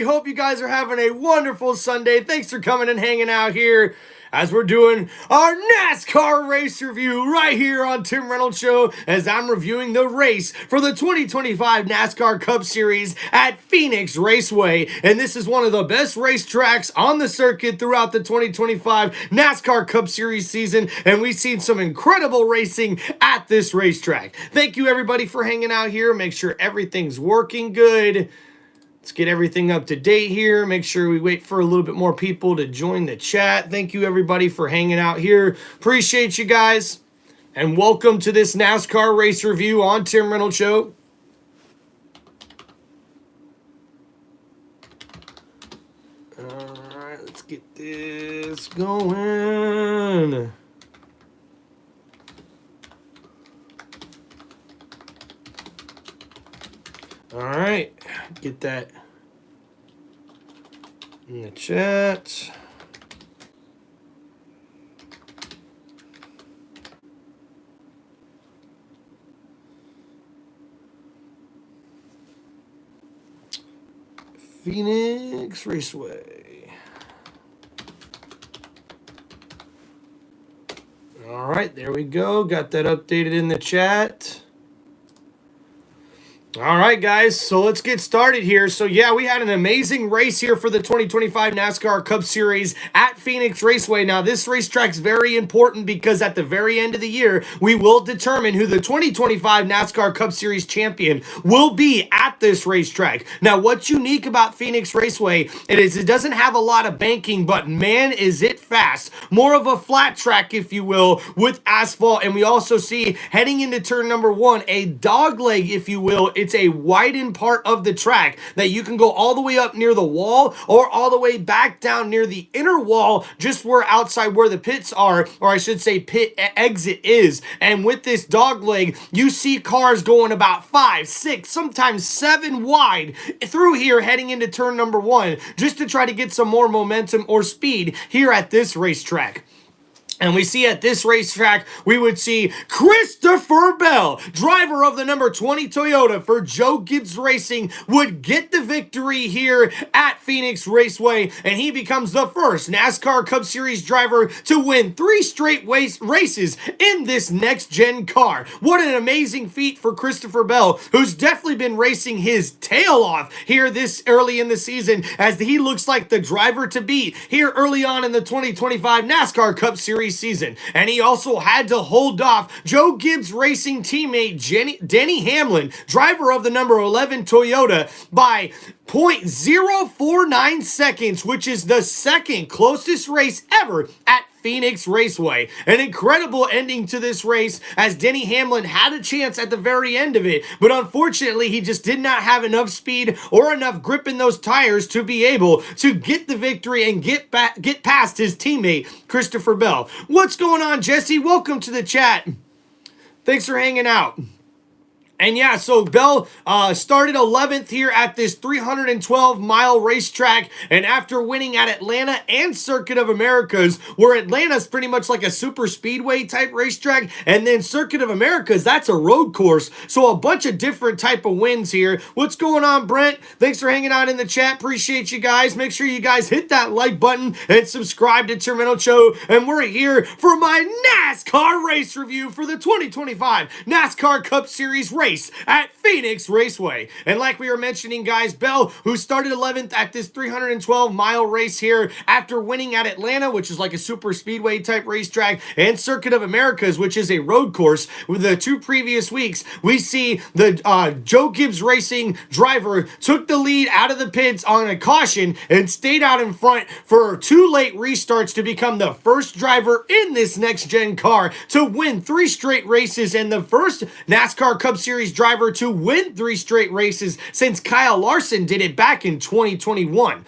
Hope you guys are having a wonderful Sunday. Thanks for coming and hanging out here as we're doing our NASCAR race review right here on Tim Reynolds Show as I'm reviewing the race for the 2025 NASCAR Cup Series at Phoenix Raceway. And this is one of the best racetracks on the circuit throughout the 2025 NASCAR Cup Series season, and we've seen some incredible racing at this racetrack. Thank you everybody for hanging out here. Make sure everything's working good. Let's get everything up to date here. Make sure we wait for a little bit more people to join the chat. Thank you, everybody, for hanging out here. Appreciate you guys. And welcome to this NASCAR race review on Tim Reynolds Show. All right, let's get this going. All right, get that in the chat. Phoenix Raceway. All right, there we go. Got that updated in the chat. All right, guys, so let's get started here. So, yeah, we had an amazing race here for the 2025 NASCAR Cup Series at Phoenix Raceway. Now, this racetrack's very important because at the very end of the year, we will determine who the 2025 NASCAR Cup Series champion will be at this racetrack. Now, what's unique about Phoenix Raceway is it doesn't have a lot of banking, but man, is it fast. More of a flat track, if you will, with asphalt. And we also see, heading into turn number 1, a dog leg, if you will. It's a widened part of the track that you can go all the way up near the wall or all the way back down near the inner wall, just where outside where the pits are, or I should say pit exit is. And with this dog leg, you see cars going about 5, 6, sometimes 7 wide through here heading into turn number 1 just to try to get some more momentum or speed here at this racetrack. And we see at this racetrack, we would see Christopher Bell, driver of the number 20 Toyota for Joe Gibbs Racing, would get the victory here at Phoenix Raceway, and he becomes the first NASCAR Cup Series driver to win 3 straight races in this next-gen car. What an amazing feat for Christopher Bell, who's definitely been racing his tail off here this early in the season, as he looks like the driver to beat here early on in the 2025 NASCAR Cup Series season. And he also had to hold off Joe Gibbs Racing teammate Denny Hamlin, driver of the number 11 Toyota, by 0.049 seconds, which is the second closest race ever at Phoenix Raceway. An incredible ending to this race, as Denny Hamlin had a chance at the very end of it, but unfortunately he just did not have enough speed or enough grip in those tires to be able to get the victory and get past his teammate Christopher Bell. What's going on, Jesse? Welcome to the chat. Thanks for hanging out. And yeah, so Bell started 11th here at this 312-mile racetrack, and after winning at Atlanta and Circuit of Americas, where Atlanta's pretty much like a super speedway type racetrack, and then Circuit of Americas, that's a road course, so a bunch of different type of wins here. What's going on, Brent? Thanks for hanging out in the chat. Appreciate you guys. Make sure you guys hit that like button and subscribe to Tim Reynolds Show, and we're here for my NASCAR race review for the 2025 NASCAR Cup Series race at Phoenix Raceway. And like we were mentioning, guys, Bell, who started 11th at this 312-mile race here after winning at Atlanta, which is like a super speedway type racetrack, and Circuit of Americas, which is a road course. With the 2 previous weeks, we see the Joe Gibbs Racing driver took the lead out of the pits on a caution and stayed out in front for 2 late restarts to become the first driver in this next-gen car to win 3 straight races, and the first NASCAR Cup Series driver to win 3 straight races since Kyle Larson did it back in 2021.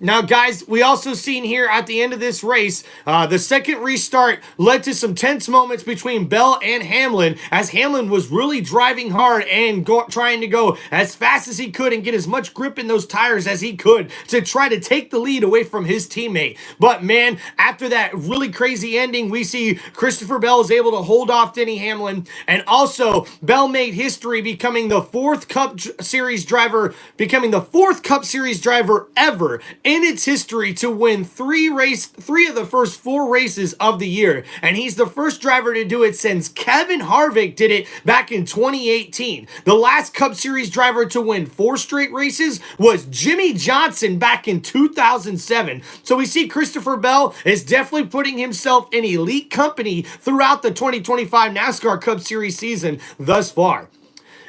Now, guys, we also seen here at the end of this race, the second restart led to some tense moments between Bell and Hamlin, as Hamlin was really driving hard and trying to go as fast as he could and get as much grip in those tires as he could to try to take the lead away from his teammate. But man, after that really crazy ending, we see Christopher Bell is able to hold off Denny Hamlin, and also Bell made history becoming the fourth Cup Series driver ever in its history to win three of the first four races of the year. And he's the first driver to do it since Kevin Harvick did it back in 2018. The last Cup Series driver to win four straight races was Jimmy Johnson back in 2007. So we see Christopher Bell is definitely putting himself in elite company throughout the 2025 NASCAR Cup Series season thus far.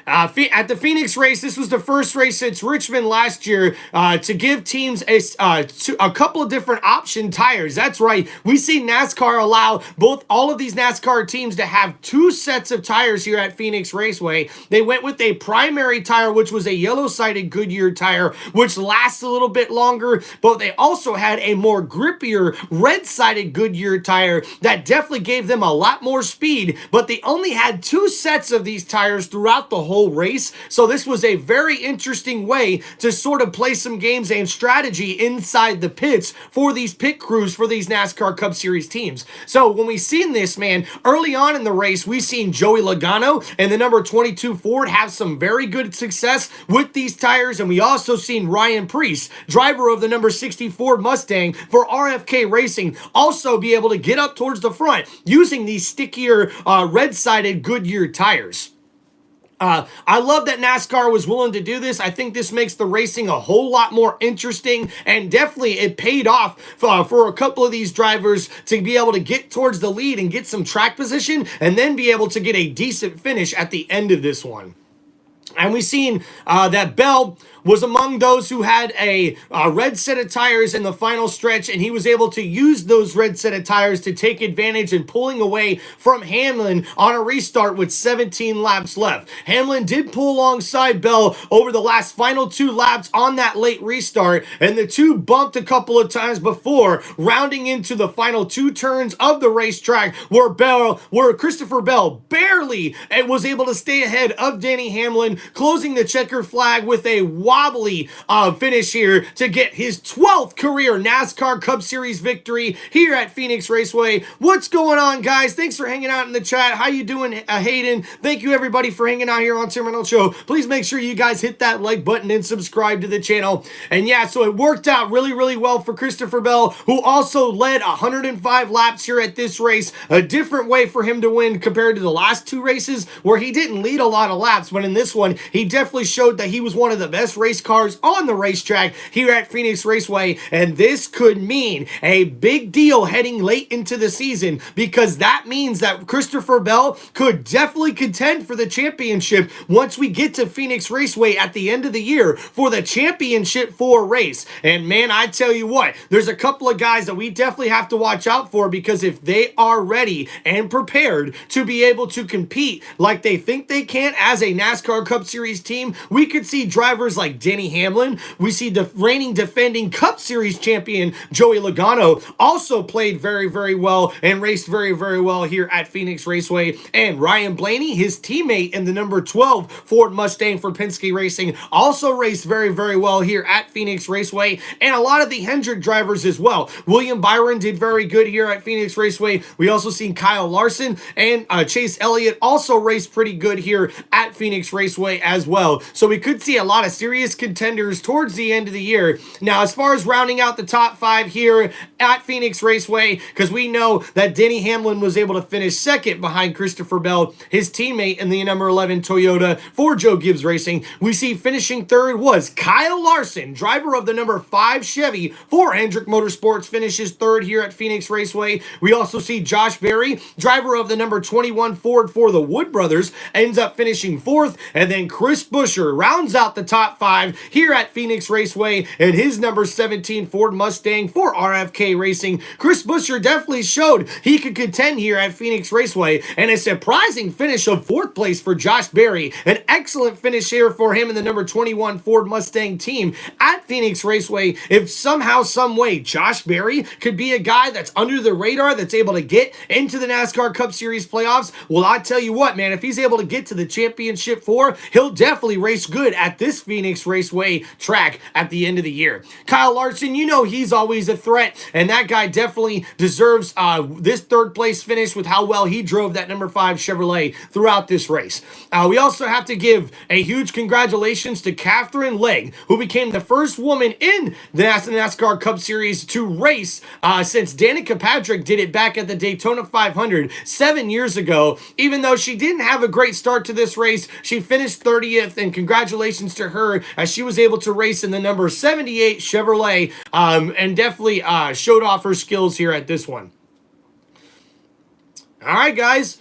At the Phoenix race, this was the first race since Richmond last year to give teams a couple of different option tires. That's right. We see NASCAR allow all of these NASCAR teams to have two sets of tires here at Phoenix Raceway. They went with a primary tire, which was a yellow-sided Goodyear tire, which lasts a little bit longer, but they also had a more grippier red-sided Goodyear tire that definitely gave them a lot more speed, but they only had two sets of these tires throughout the whole race. So this was a very interesting way to sort of play some games and strategy inside the pits for these pit crews for these NASCAR Cup Series teams. So when we seen this, man, early on in the race, we seen Joey Logano and the number 22 Ford have some very good success with these tires, and we also seen Ryan Preece, driver of the number 60 Ford Mustang for RFK Racing, also be able to get up towards the front using these stickier red-sided Goodyear tires. I love that NASCAR was willing to do this. I think this makes the racing a whole lot more interesting, and definitely it paid off for a couple of these drivers to be able to get towards the lead and get some track position and then be able to get a decent finish at the end of this one. And we've seen that Bell was among those who had a red set of tires in the final stretch, and he was able to use those red set of tires to take advantage and pulling away from Hamlin on a restart with 17 laps left. Hamlin did pull alongside Bell over the last final two laps on that late restart, and the two bumped a couple of times before rounding into the final two turns of the racetrack where Christopher Bell barely was able to stay ahead of Denny Hamlin, closing the checker flag with a wobbly finish here to get his 12th career NASCAR Cup Series victory here at Phoenix Raceway. What's going on, guys? Thanks for hanging out in the chat. How you doing, Hayden? Thank you, everybody, for hanging out here on TimReynoldsShow. Please make sure you guys hit that like button and subscribe to the channel. And yeah, so it worked out really, really well for Christopher Bell, who also led 105 laps here at this race. A different way for him to win compared to the last two races where he didn't lead a lot of laps, but in this one, he definitely showed that he was one of the best race cars on the racetrack here at Phoenix Raceway, and this could mean a big deal heading late into the season, because that means that Christopher Bell could definitely contend for the championship once we get to Phoenix Raceway at the end of the year for the championship 4 race. And man, I tell you what, there's a couple of guys that we definitely have to watch out for, because if they are ready and prepared to be able to compete like they think they can as a NASCAR Cup Series team, we could see drivers like Denny Hamlin. We see the reigning defending Cup Series champion Joey Logano also played very, very well and raced very, very well here at Phoenix Raceway. And Ryan Blaney, his teammate in the number 12 Ford Mustang for Penske Racing, also raced very, very well here at Phoenix Raceway. And a lot of the Hendrick drivers as well. William Byron did very good here at Phoenix Raceway. We also seen Kyle Larson and Chase Elliott also raced pretty good here at Phoenix Raceway as well. So we could see a lot of serious contenders towards the end of the year. Now, as far as rounding out the top 5 here at Phoenix Raceway, because we know that Denny Hamlin was able to finish second behind Christopher Bell, his teammate in the number 11 Toyota for Joe Gibbs Racing. We see finishing third was Kyle Larson, driver of the number 5 Chevy for Hendrick Motorsports, finishes third here at Phoenix Raceway. We also see Josh Berry, driver of the number 21 Ford for the Wood Brothers, ends up finishing fourth, and then Chris Buescher rounds out the top 5 5 here at Phoenix Raceway and his number 17 Ford Mustang for RFK Racing. Chris Buescher definitely showed he could contend here at Phoenix Raceway, and a surprising finish of 4th place for Josh Berry. An excellent finish here for him in the number 21 Ford Mustang team at Phoenix Raceway. If somehow, some way, Josh Berry could be a guy that's under the radar, that's able to get into the NASCAR Cup Series playoffs, well, I tell you what, man, if he's able to get to the championship 4, he'll definitely race good at this Phoenix Raceway track at the end of the year. Kyle Larson, you know he's always a threat, and that guy definitely deserves this 3rd place finish with how well he drove that number 5 Chevrolet throughout this race. We also have to give a huge congratulations to Catherine Legg, who became the first woman in the NASCAR Cup Series to race since Danica Patrick did it back at the Daytona 500 7 years ago. Even though she didn't have a great start to this race, she finished 30th, and congratulations to her as she was able to race in the number 78 Chevrolet and definitely showed off her skills here at this one. All right, guys.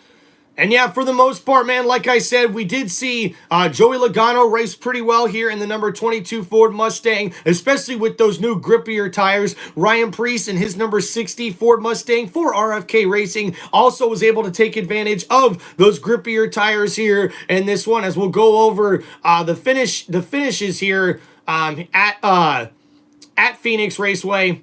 And yeah, for the most part, man, like I said, we did see Joey Logano race pretty well here in the number 22 Ford Mustang, especially with those new grippier tires. Ryan Preece and his number 60 Ford Mustang for RFK Racing also was able to take advantage of those grippier tires here in this one, as we'll go over the finishes here at Phoenix Raceway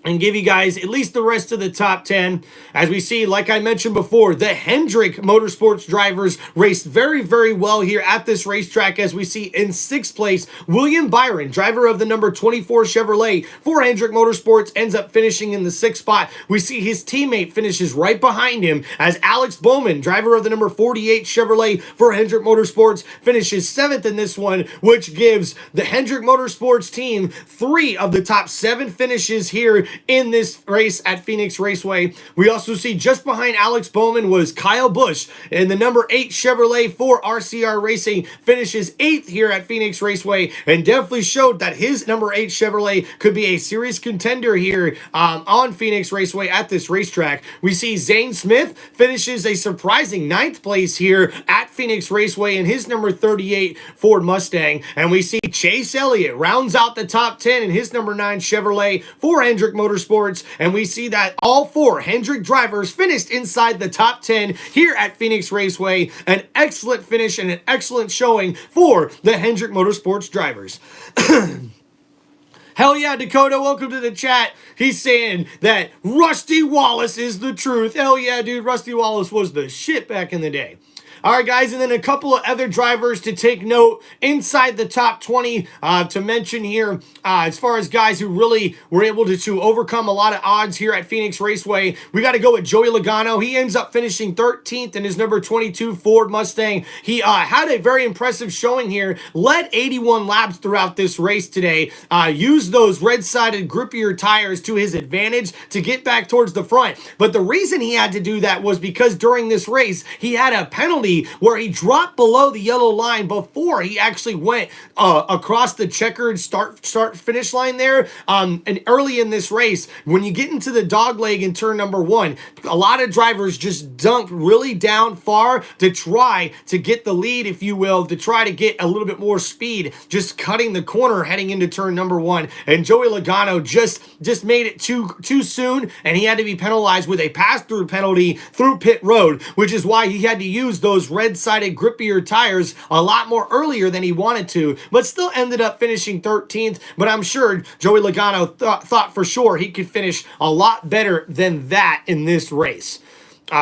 and give you guys at least the rest of the top 10. As we see, like I mentioned before, the Hendrick Motorsports drivers raced very, very well here at this racetrack. As we see in 6th place, William Byron, driver of the number 24 Chevrolet for Hendrick Motorsports, ends up finishing in the 6th spot. We see his teammate finishes right behind him as Alex Bowman, driver of the number 48 Chevrolet for Hendrick Motorsports, finishes 7th in this one, which gives the Hendrick Motorsports team 3 of the top 7 finishes here in this race at Phoenix Raceway. We also see just behind Alex Bowman was Kyle Busch, and the number 8 Chevrolet for RCR Racing finishes 8th here at Phoenix Raceway, and definitely showed that his number 8 Chevrolet could be a serious contender here on Phoenix Raceway at this racetrack. We see Zane Smith finishes a surprising 9th place here at Phoenix Raceway in his number 38 Ford Mustang, and we see Chase Elliott rounds out the top 10 in his number 9 Chevrolet for Hendrick Motorsports, and we see that all 4 Hendrick drivers finished inside the top 10 here at Phoenix Raceway. An excellent finish and an excellent showing for the Hendrick Motorsports drivers. Hell yeah, Dakota, welcome to the chat. He's saying that Rusty Wallace is the truth. Hell yeah, dude, Rusty Wallace was the shit back in the day. All right, guys, and then a couple of other drivers to take note inside the top 20 to mention here as far as guys who really were able to overcome a lot of odds here at Phoenix Raceway. We got to go with Joey Logano. He ends up finishing 13th in his number 22 Ford Mustang. He had a very impressive showing here, led 81 laps throughout this race today, used those red-sided grippier tires to his advantage to get back towards the front. But the reason he had to do that was because during this race, he had a penalty where he dropped below the yellow line before he actually went across the checkered start-finish line there. And early in this race, when you get into the dog leg in turn number 1, a lot of drivers just dunk really down far to try to get the lead, if you will, to try to get a little bit more speed, just cutting the corner heading into turn number 1. And Joey Logano just made it too soon, and he had to be penalized with a pass-through penalty through pit road, which is why he had to use those red-sided grippier tires a lot more earlier than he wanted to, but still ended up finishing 13th. But I'm sure Joey Logano thought for sure he could finish a lot better than that in this race.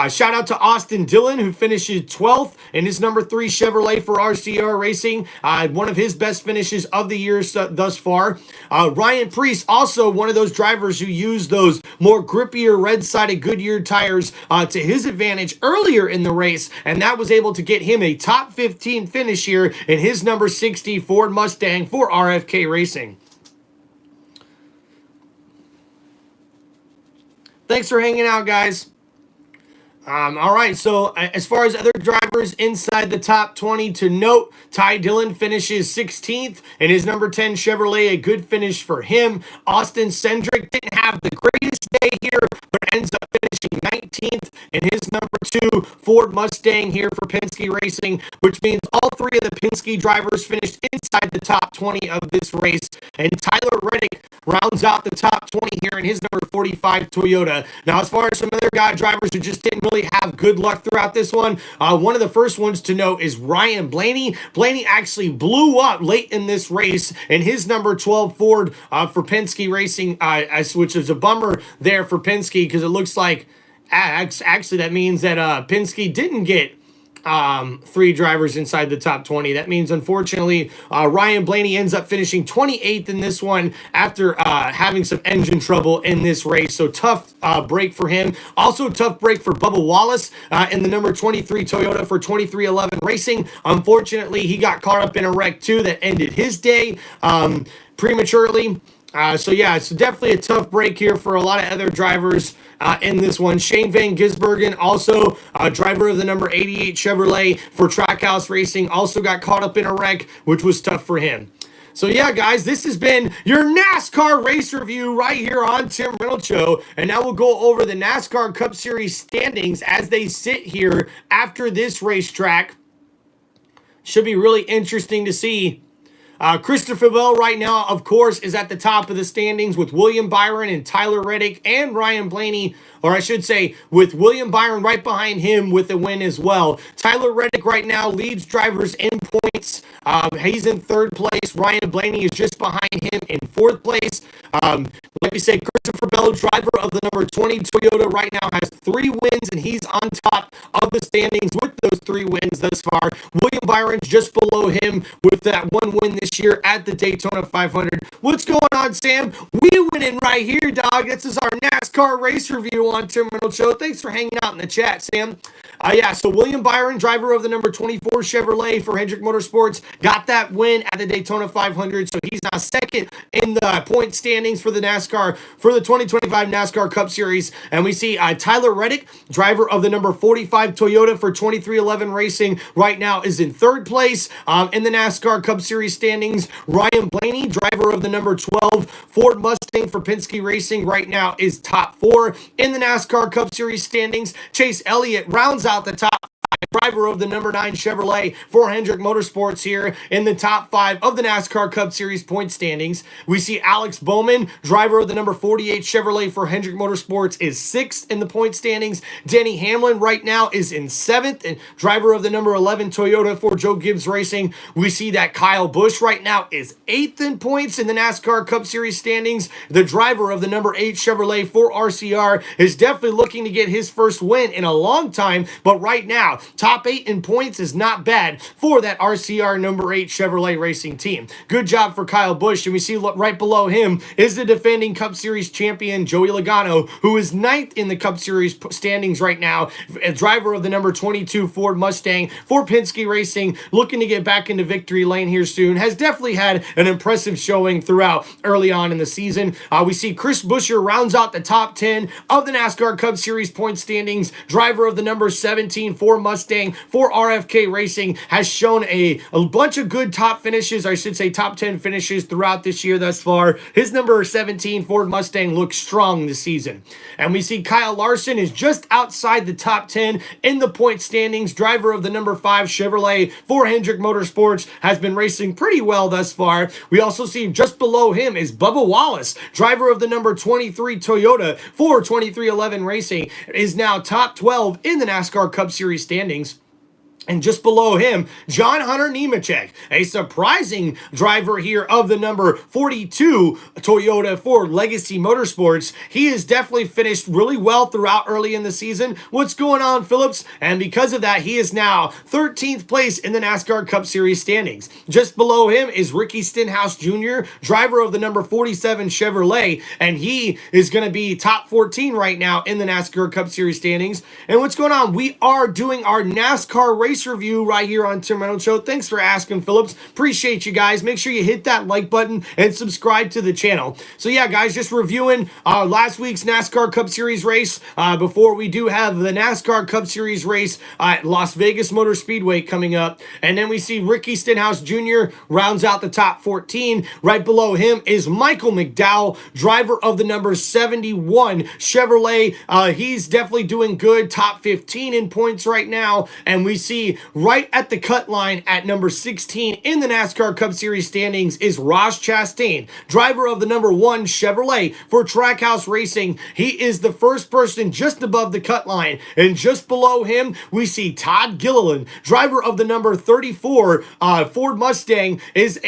Shout out to Austin Dillon, who finishes 12th in his number 3 Chevrolet for RCR Racing. One of his best finishes of the year thus far. Ryan Preece, also one of those drivers who used those more grippier red-sided Goodyear tires to his advantage earlier in the race, and that was able to get him a top 15 finish here in his number 60 Ford Mustang for RFK Racing. Thanks for hanging out, guys. All right, so as far as other drivers inside the top 20 to note, Ty Dillon finishes 16th in his number 10 Chevrolet, a good finish for him. Austin Cindric didn't have the greatest day here, but ends up finishing 19th in his number 2 Ford Mustang here for Penske Racing, which means all 3 of the Penske drivers finished inside the top 20 of this race. And Tyler Reddick rounds out the top 20 here in his number 45 Toyota. Now, as far as some other drivers who just didn't really have good luck throughout this one of the first ones to note is Ryan Blaney. Blaney actually blew up late in this race in his number 12 Ford for Penske Racing, which is a bummer there for Penske because it looks like actually that means that Penske didn't get 3 drivers inside the top 20. That means, unfortunately, Ryan Blaney ends up finishing 28th in this one after having some engine trouble in this race. So tough break for him. Also tough break for Bubba Wallace in the number 23 Toyota for 2311 Racing. Unfortunately, he got caught up in a wreck too that ended his day prematurely. So yeah, it's definitely a tough break here for a lot of other drivers in this one. Shane Van Gisbergen, also driver of the number 88 Chevrolet for Trackhouse Racing, also got caught up in a wreck, which was tough for him. So yeah, guys, this has been your NASCAR race review right here on Tim Reynolds Show. And now we'll go over the NASCAR Cup Series standings as they sit here after this racetrack. Should be really interesting to see. Christopher Bell right now, of course, is at the top of the standings with William Byron and Tyler Reddick and Ryan Blaney, or I should say with William Byron right behind him with a win as well. Tyler Reddick right now leads drivers in points. He's in 3rd place. Ryan Blaney is just behind him in 4th place. Like we said, Christopher Bell, driver of the number 20 Toyota, right now has 3 wins, and he's on top of the standings with those 3 wins thus far. William Byron's just below him with that 1 win this year at the Daytona 500. What's going on, Sam? We winning right here, dog. This is our NASCAR race review on Tim Reynolds Show. Thanks for hanging out in the chat, Sam. Yeah, so William Byron, driver of the number 24 Chevrolet for Hendrick Motorsports, got that win at the Daytona 500, so he's now 2nd in the point standings for the NASCAR, for the 2025 NASCAR Cup Series. And we see Tyler Reddick, driver of the number 45 Toyota for 2311 Racing, right now is in 3rd place in the NASCAR Cup Series standings. Ryan Blaney, driver of the number 12 Ford Mustang for Penske Racing, right now is top 4 in the NASCAR Cup Series standings. Chase Elliott rounds out the top 5, driver of the number 9 Chevrolet for Hendrick Motorsports here in the top 5 of the NASCAR Cup Series point standings. We see Alex Bowman, driver of the number 48 Chevrolet for Hendrick Motorsports, is 6th in the point standings. Denny Hamlin right now is in 7th, and driver of the number 11 Toyota for Joe Gibbs Racing. We see that Kyle Busch right now is 8th in points in the NASCAR Cup Series standings. The driver of the number 8 Chevrolet for RCR is definitely looking to get his first win in a long time, but right now, top 8 in points is not bad for that RCR number 8 Chevrolet Racing team. Good job for Kyle Busch. And we see right below him is the defending Cup Series champion, Joey Logano, who is 9th in the Cup Series standings right now. A driver of the number 22 Ford Mustang for Penske Racing, looking to get back into victory lane here soon. Has definitely had an impressive showing throughout early on in the season. We see Chris Buescher rounds out the top 10 of the NASCAR Cup Series point standings. Driver of the number 17 Ford Mustang for RFK Racing has shown a bunch of good top finishes, I should say top 10 finishes throughout this year thus far. His number 17 Ford Mustang looks strong this season. And we see Kyle Larson is just outside the top 10 in the point standings. Driver of the number 5 Chevrolet for Hendrick Motorsports has been racing pretty well thus far. We also see just below him is Bubba Wallace, driver of the number 23 Toyota for 2311 Racing, is now top 12 in the NASCAR Cup Series standings. And just below him, John Hunter Nemechek, a surprising driver here of the number 42 Toyota for Legacy Motorsports. He has definitely finished really well throughout early in the season. What's going on, Phillips? And because of that, he is now 13th place in the NASCAR Cup Series standings. Just below him is Ricky Stenhouse Jr., driver of the number 47 Chevrolet, and he is going to be top 14 right now in the NASCAR Cup Series standings. And what's going on? We are doing our NASCAR race race review right here on Tim Reynolds Show. Thanks for asking, Phillips. Appreciate you guys. Make sure you hit that like button and subscribe to the channel. So yeah, guys, just reviewing last week's NASCAR Cup Series race before we do have the NASCAR Cup Series race at Las Vegas Motor Speedway coming up. And then we see Ricky Stenhouse Jr. rounds out the top 14. Right below him is Michael McDowell, driver of the number 71 Chevrolet. He's definitely doing good, top 15 in points right now. And we see right at the cut line at number 16 in the NASCAR Cup Series standings is Ross Chastain, driver of the number 1 Chevrolet for Trackhouse Racing. He is the first person just above the cut line. And just below him, we see Todd Gilliland, driver of the number 34 Ford Mustang, is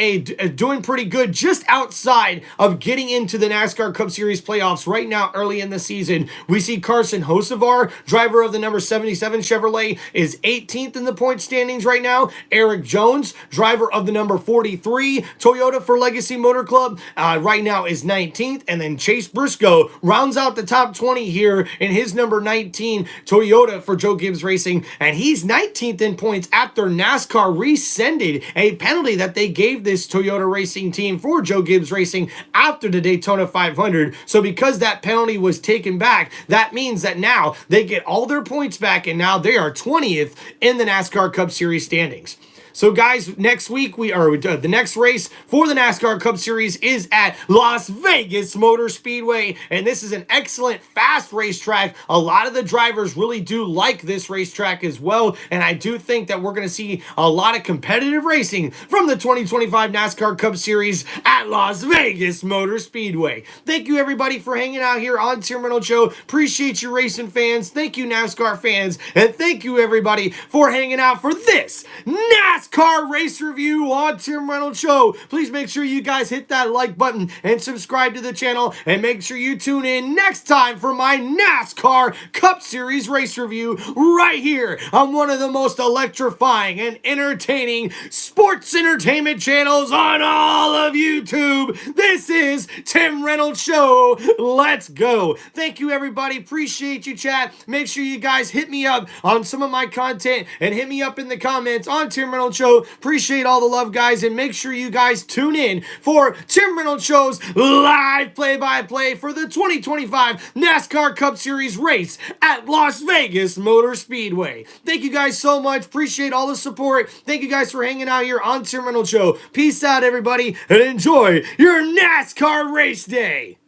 doing pretty good, just outside of getting into the NASCAR Cup Series playoffs right now early in the season. We see Carson Hocevar, driver of the number 77 Chevrolet, is 18th in the point standings right now. Eric Jones, driver of the number 43 Toyota for Legacy Motor Club, right now is 19th. And then Chase Briscoe rounds out the top 20 here in his number 19 Toyota for Joe Gibbs Racing, and he's 19th in points after NASCAR rescinded a penalty that they gave this Toyota racing team for Joe Gibbs Racing after the Daytona 500. So because that penalty was taken back, that means that now they get all their points back, and now they are 20th in the NASCAR Cup Series standings. So guys, next week the next race for the NASCAR Cup Series is at Las Vegas Motor Speedway, and this is an excellent fast racetrack. A lot of the drivers really do like this racetrack as well, and I do think that we're going to see a lot of competitive racing from the 2025 NASCAR Cup Series at Las Vegas Motor Speedway. Thank you everybody for hanging out here on Tim Reynolds Show. Appreciate you racing fans. Thank you NASCAR fans, and thank you everybody for hanging out for this NASCAR race review on Tim Reynolds Show. Please make sure you guys hit that like button and subscribe to the channel, and make sure you tune in next time for my NASCAR Cup Series race review right here on one of the most electrifying and entertaining sports entertainment channels on all of YouTube. This is Tim Reynolds Show. Let's go. Thank you everybody. Appreciate you, chat. Make sure you guys hit me up on some of my content and hit me up in the comments on Tim Reynolds Show. Appreciate all the love, guys, and make sure you guys tune in for Tim Reynolds Show's live play-by-play for the 2025 NASCAR Cup Series race at Las Vegas Motor Speedway. Thank you guys so much. Appreciate all the support. Thank you guys for hanging out here on Tim Reynolds Show. Peace out, everybody, and enjoy your NASCAR race day.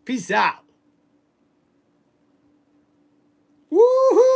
Peace out. Woohoo!